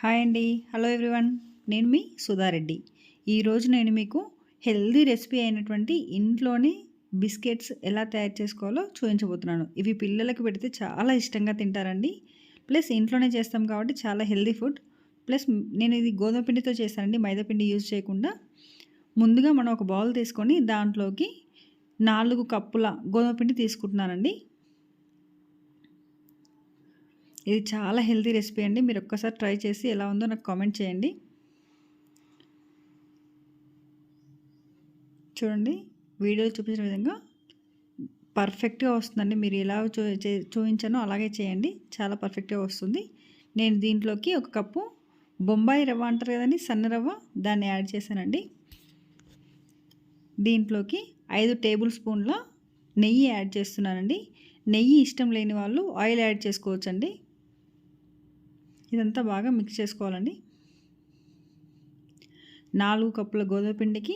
Hi అండి. Hello everyone. నేను మీ సుధారెడ్డి. ఈరోజు నేను మీకు హెల్తీ రెసిపీ అయినటువంటి ఇంట్లోనే బిస్కెట్స్ ఎలా తయారు చేసుకోవాలో చూపించబోతున్నాను. ఇవి పిల్లలకి పెడితే చాలా ఇష్టంగా తింటారండి. ప్లస్ ఇంట్లోనే చేస్తాం కాబట్టి చాలా హెల్తీ ఫుడ్. ప్లస్ నేను ఇది గోధుమ పిండితో చేశానండి, మైదా పిండి యూజ్ చేయకుండా. ముందుగా మనం ఒక బౌల్ తీసుకొని దాంట్లోకి 4 కప్పుల గోధుమ పిండి తీసుకుంటున్నానండి. ఇది చాలా హెల్తీ రెసిపీ అండి. మీరు ఒక్కసారి ట్రై చేసి ఎలా ఉందో నాకు కామెంట్ చేయండి. చూడండి, వీడియోలో చూపించిన విధంగా పర్ఫెక్ట్గా వస్తుందండి. మీరు ఎలా చూపించానో అలాగే చేయండి, చాలా పర్ఫెక్ట్గా వస్తుంది. నేను దీంట్లోకి 1 కప్పు బొంబాయి రవ్వ అంటారు కదండి, సన్న రవ్వ, దాన్ని యాడ్ చేశానండి. దీంట్లోకి 5 టేబుల్ స్పూన్ల నెయ్యి యాడ్ చేస్తున్నానండి. నెయ్యి ఇష్టం లేని వాళ్ళు ఆయిల్ యాడ్ చేసుకోవచ్చండి. ఇదంతా బాగా మిక్స్ చేసుకోవాలండి. 4 కప్పుల గోధుమ పిండికి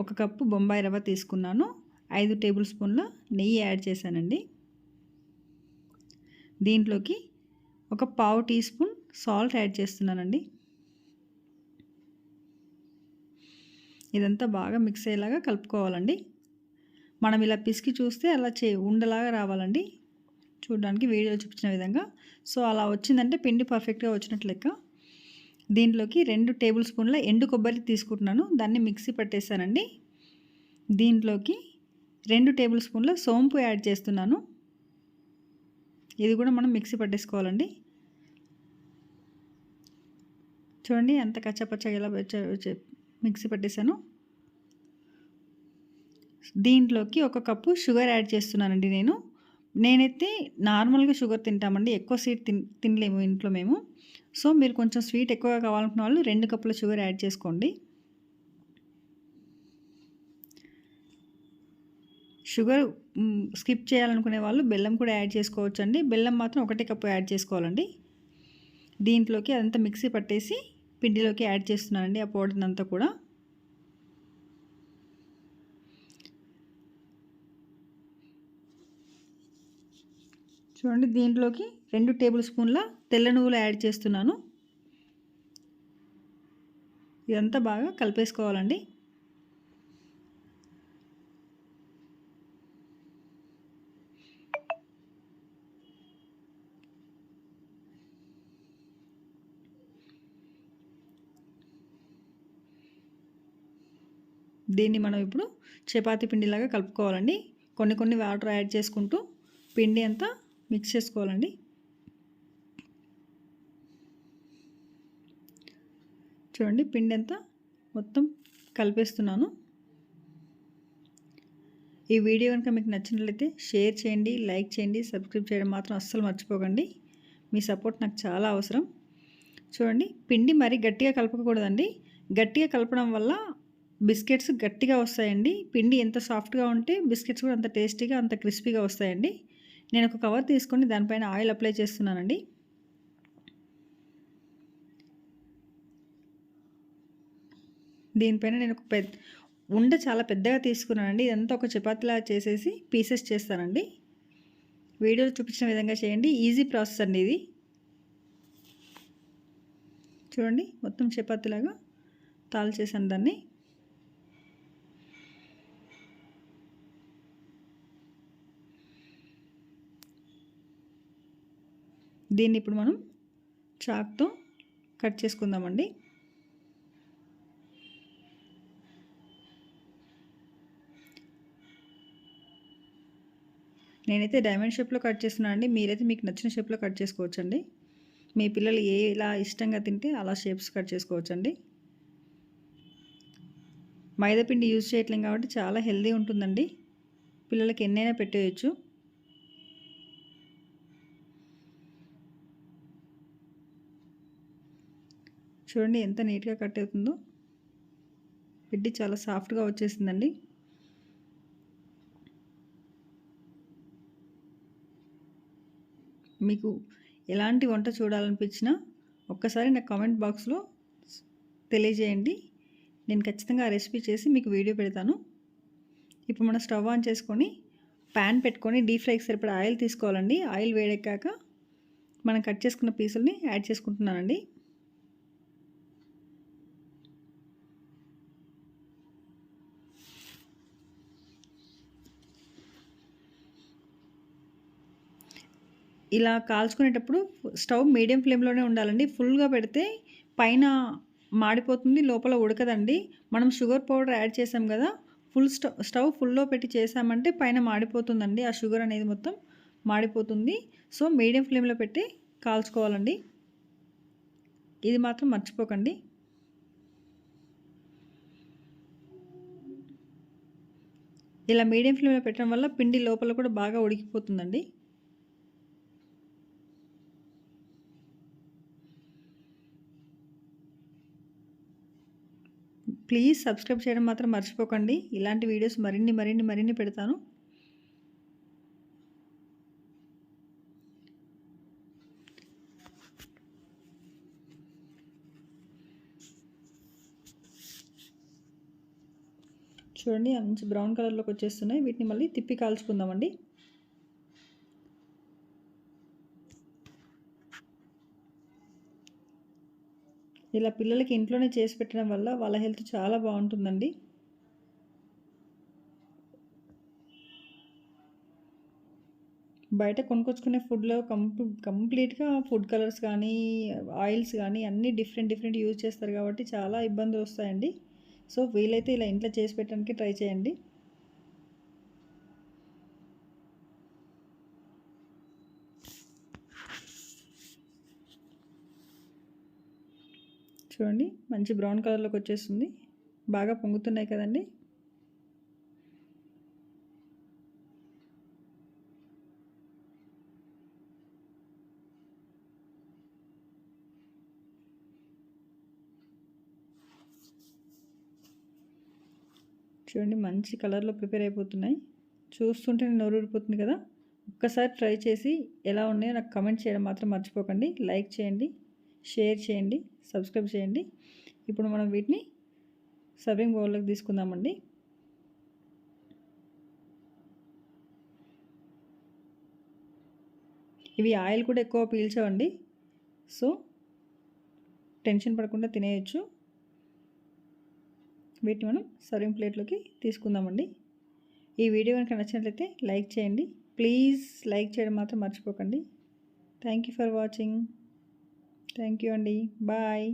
1 కప్పు బొంబాయి రవ్వ తీసుకున్నాను. 5 టేబుల్ స్పూన్ల నెయ్యి యాడ్ చేశానండి. దీంట్లోకి 1/4 టీ స్పూన్ సాల్ట్ యాడ్ చేస్తున్నానండి. ఇదంతా బాగా మిక్స్ అయ్యేలాగా కలుపుకోవాలండి. మనం ఇలా పిసికి చూస్తే అలా ఉండలాగా రావాలండి, చూడడానికి వీడియోలో చూపించిన విధంగా. సో అలా వచ్చిందంటే పిండి పర్ఫెక్ట్గా వచ్చినట్లు లెక్క. దీంట్లోకి 2 టేబుల్ స్పూన్ల ఎండు కొబ్బరి తీసుకుంటున్నాను, దాన్ని మిక్సీ పట్టేసానండి. దీంట్లోకి 2 టేబుల్ స్పూన్ల సోంపు యాడ్ చేస్తున్నాను. ఇది కూడా మనం మిక్సీ పట్టేసుకోవాలండి. చూడండి ఎంత కచ్చపచ్చగా ఎలా మిక్సీ పట్టేశాను. దీంట్లోకి 1 కప్పు షుగర్ యాడ్ చేస్తున్నానండి. నేనైతే నార్మల్గా షుగర్ తింటామండి, ఎక్కువ స్వీట్ తినలేము ఇంట్లో మేము. సో మీరు కొంచెం స్వీట్ ఎక్కువగా కావాలనుకున్న వాళ్ళు 2 కప్పుల షుగర్ యాడ్ చేసుకోండి. షుగర్ స్కిప్ చేయాలనుకునే వాళ్ళు బెల్లం కూడా యాడ్ చేసుకోవచ్చండి. బెల్లం మాత్రం 1 కప్పు యాడ్ చేసుకోవాలండి. దీంట్లోకి అదంతా మిక్సీ పట్టేసి పిండిలోకి యాడ్ చేస్తున్నానండి, ఆ పౌడర్ని అంతా కూడా. చూడండి, దీంట్లోకి 2 టేబుల్ స్పూన్ల తెల్ల నువ్వులు యాడ్ చేస్తున్నాను. ఇదంతా బాగా కలిపేసుకోవాలండి. దీన్ని మనం ఇప్పుడు చపాతీ పిండిలాగా కలుపుకోవాలండి. కొన్ని వాటర్ యాడ్ చేసుకుంటూ పిండి అంతా మిక్స్ చేసుకోవాలండి. చూడండి, పిండి అంతా మొత్తం కలిపేస్తున్నాను. ఈ వీడియో కనుక మీకు నచ్చినట్లయితే షేర్ చేయండి, లైక్ చేయండి, సబ్స్క్రైబ్ చేయడం మాత్రం అస్సలు మర్చిపోకండి. మీ సపోర్ట్ నాకు చాలా అవసరం. చూడండి, పిండి మరీ గట్టిగా కలపకూడదండి. గట్టిగా కలపడం వల్ల బిస్కెట్స్ గట్టిగా వస్తాయండి. పిండి ఎంత సాఫ్ట్గా ఉంటే బిస్కెట్స్ కూడా అంత టేస్టీగా, అంత క్రిస్పీగా వస్తాయండి. నేను ఒక కవర్ తీసుకొని దానిపైన ఆయిల్ అప్లై చేస్తున్నానండి. దీనిపైన నేను ఒక చాలా పెద్దగా తీసుకున్నానండి. ఇదంతా ఒక చపాతీలా చేసేసి పీసెస్ చేస్తానండి. వీడియోలో చూపించిన విధంగా చేయండి, ఈజీ ప్రాసెస్ అండి ఇది. చూడండి, మొత్తం చపాతీలాగా చేశాను దాన్ని. దీన్ని ఇప్పుడు మనం చాక్తో కట్ చేసుకుందామండి. నేనైతే డైమండ్ షేప్లో కట్ చేస్తున్నాను అండి. మీరైతే మీకు నచ్చిన షేప్లో కట్ చేసుకోవచ్చండి. మీ పిల్లలు ఎలా ఇష్టంగా తింటే అలా షేప్స్ కట్ చేసుకోవచ్చండి. మైదాపిండి యూజ్ చేయట్లేం కాబట్టి చాలా హెల్తీ ఉంటుందండి. పిల్లలకి ఎన్నైనా పెట్టేయచ్చు. చూడండి ఎంత నీట్గా కట్ అవుతుందో. పిండి చాలా సాఫ్ట్గా వచ్చేసిందండి. మీకు ఎలాంటి వంట చూడాలనిపించినా ఒక్కసారి నాకు కామెంట్ బాక్స్లో తెలియజేయండి. నేను ఖచ్చితంగా ఆ రెసిపీ చేసి మీకు వీడియో పెడతాను. ఇప్పుడు మనం స్టవ్ ఆన్ చేసుకొని ప్యాన్ పెట్టుకొని డీప్ ఫ్రైకి సరిపడా ఆయిల్ తీసుకోవాలండి. ఆయిల్ వేడెక్కాక మనం కట్ చేసుకున్న పీసుల్ని యాడ్ చేసుకుంటున్నానండి. ఇలా కాల్చుకునేటప్పుడు స్టవ్ మీడియం ఫ్లేమ్‌లోనే ఉండాలండి. ఫుల్‌గా పెడితే పైన మాడిపోతుంది, లోపల ఉడకదండి. మనం షుగర్ పౌడర్ యాడ్ చేసాం గదా! స్టవ్ ఫుల్‌లో పెట్టి చేసామంటే పైన మాడిపోతుందండి. ఆ షుగర్ అనేది మొత్తం మాడిపోతుంది. సో, మీడియం ఫ్లేమ్‌లో పెట్టి కాల్చుకోవాలండి. ఇది మాత్రం మర్చిపోకండి. ఇలా మీడియం ఫ్లేమ్‌లో పెట్టడం వల్ల పిండి లోపల కూడా బాగా ఉడికిపోతుందండి. ప్లీజ్ సబ్స్క్రైబ్ చేయడం మాత్రం మర్చిపోకండి. ఇలాంటి వీడియోస్ మరిన్ని పెడతాను. చూడండి మంచి బ్రౌన్ కలర్‌లోకి వచ్చేస్తున్నాయి. వీటిని మళ్ళీ తిప్పి కాల్చుకుందామండి. ఇలా పిల్లలకి ఇంట్లోనే చేసి పెట్టడం వల్ల వాళ్ళ హెల్త్ చాలా బాగుంటుందండి. బయట కొనుక్కొచ్చుకునే ఫుడ్‌లో కంప్లీట్‌గా ఫుడ్ కలర్స్ కానీ, ఆయిల్స్ కానీ అన్నీ డిఫరెంట్ యూజ్ చేస్తారు కాబట్టి చాలా ఇబ్బందులొస్తాయండి. సో, వీలైతే ఇలా ఇంట్లో చేసి పెట్టడానికి ట్రై చేయండి. చూడండి మంచి బ్రౌన్ కలర్‌లోకి వచ్చేస్తుంది. బాగా పొంగుతున్నాయి కదండీ! చూడండి మంచి కలర్‌లో ప్రిపేర్ అయిపోతున్నాయి. చూస్తుంటేనే నోరూరిపోతుంది కదా! ఒక్కసారి ట్రై చేసి ఎలా ఉన్నాయో నాకు కామెంట్ చేయడం మాత్రం మర్చిపోకండి. లైక్ చేయండి, షేర్ చేయండి, సబ్స్క్రైబ్ చేయండి. ఇప్పుడు మనం వీటిని సర్వింగ్ బౌల్‌లోకి తీసుకుందామండి. ఇవి ఆయిల్ కూడా ఎక్కువ పీల్చవండి. సో, టెన్షన్ పడకుండా తినేయొచ్చు. వీటిని మనం సర్వింగ్ ప్లేట్‌లోకి తీసుకుందామండి. ఈ వీడియో కనుక నచ్చినట్లయితే లైక్ చేయండి. ప్లీజ్ లైక్ చేయడం మాత్రం మర్చిపోకండి. Thank you for watching. Thank you అండి. బాయ్.